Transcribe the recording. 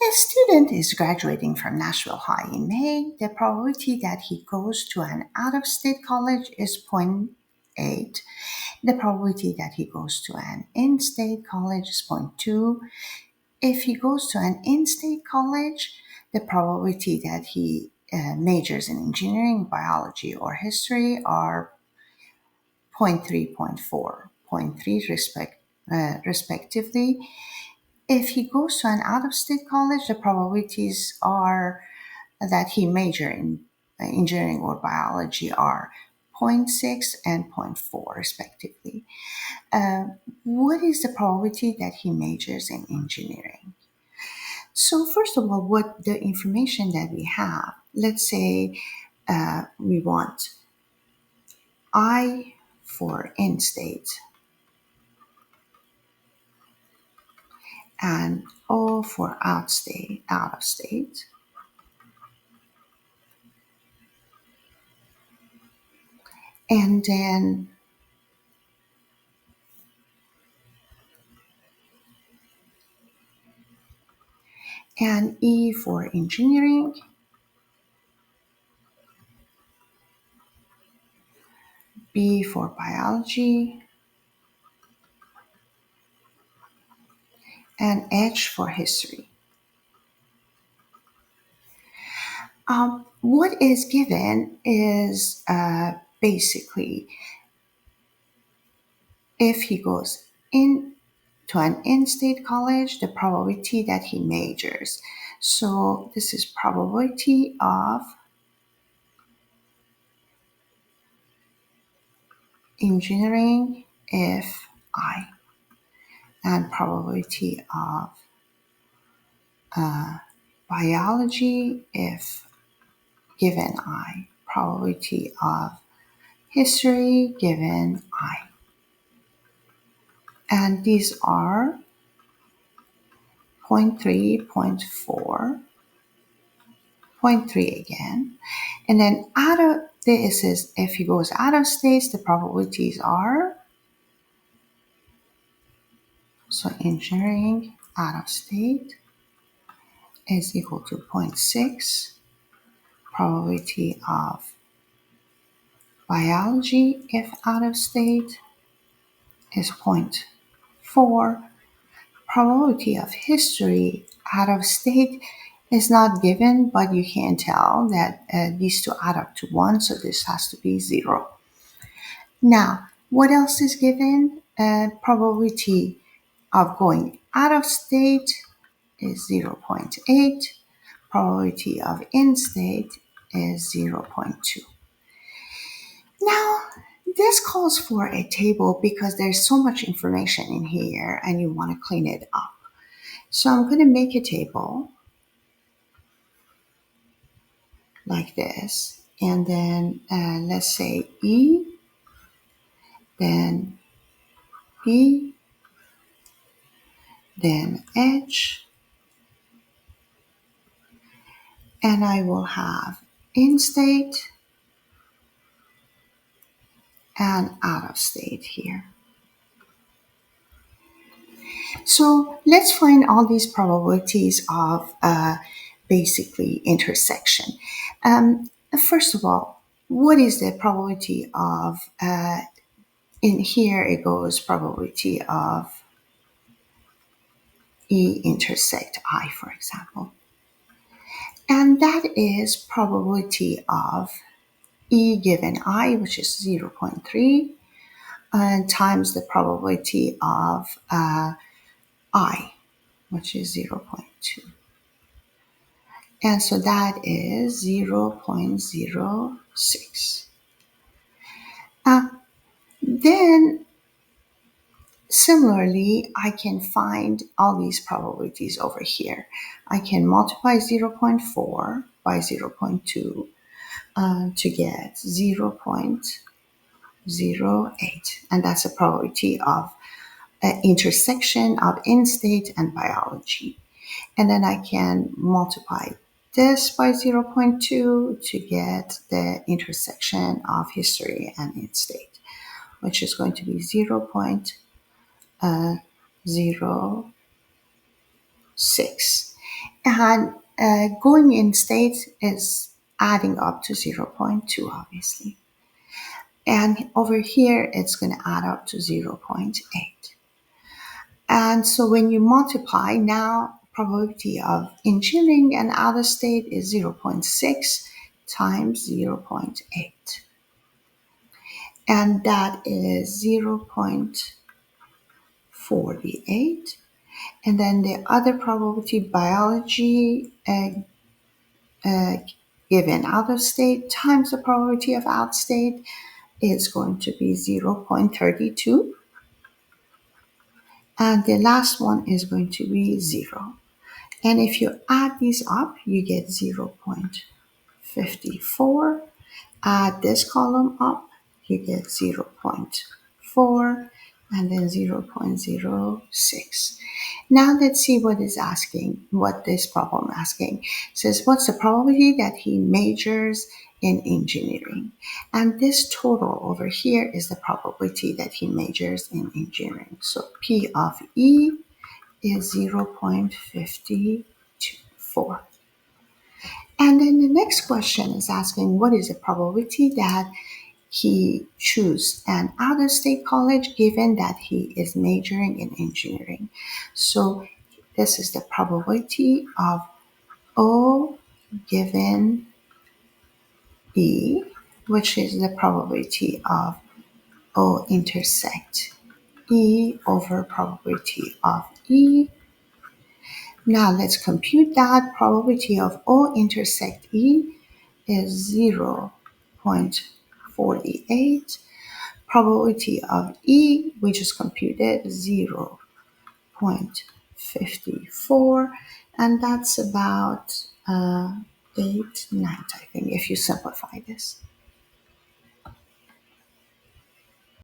A student is graduating from Nashville High in May. The probability that he goes to an out of state college is zero point 0.8. The probability that he goes to an in state college is zero point 0.2. If he goes to an in state college, the probability that he majors in engineering, biology, or history are zero point 0.3, zero point 0.4, zero point 0.3 respectively. If he goes to an out of state college, the probabilities are that he major in engineering or biology are zero point 0.6 and zero point 0.4 respectively. What is the probability that he majors in engineering? So first of all, what the information that we have, let's say we want I for in-state and O for out of state. And then and E for engineering, B for biology, and H for history. What is given is basically if he goes in to an in-state college, the probability that he majors. So this is probability of engineering if I, and probability of biology if given I, probability of history given I. And these are 0.3, 0.4, 0.3 again. And then out of this is if he goes out of states, the probabilities are, so engineering out of state is equal to 0.6. Probability of biology if out of state is 0.4. Probability of history out of state is not given, but you can tell that these two add up to 1, so this has to be 0. Now, what else is given? Probability of going out of state is 0.8. Probability of in-state is 0.2. Now, this calls for a table because there's so much information in here and you want to clean it up. So I'm going to make a table like this. And then let's say E, then B, then H, and I will have in-state and out of state here. So let's find all these probabilities of basically intersection. First of all, what is the probability of, in here it goes probability of E intersect I, for example. And that is probability of E given I, which is 0.3, times the probability of I, which is 0.2. And so that is 0.06. Then, similarly, I can find all these probabilities over here. I can multiply 0.4 by 0.2 to get 0.08. And that's a probability of intersection of in-state and biology. And then I can multiply this by 0.2 to get the intersection of history and in-state, which is going to be 0.06. And going in state is adding up to zero point 0.2, obviously. And over here, it's going to add up to zero point 0.8. And so when you multiply, now probability of engineering and out of state is zero point 0.6 times zero point 0.8. And that is 0.48. And then the other probability, biology, given out of state times the probability of out state is going to be 0.32. And the last one is going to be 0. And if you add these up, you get 0.54. Add this column up, you get 0.4 and then 0.06. Now let's see what this problem asking. It says, what's the probability that he majors in engineering? And this total over here is the probability that he majors in engineering. So P of E is 0.54. And then the next question is asking, what is the probability that he choose an out-of-state college given that he is majoring in engineering? So this is the probability of O given E, which is the probability of O intersect E over probability of E. Now let's compute that. Probability of O intersect E is 0.48. Probability of E, we just computed 0.54, and that's about 8/9, I think, if you simplify this.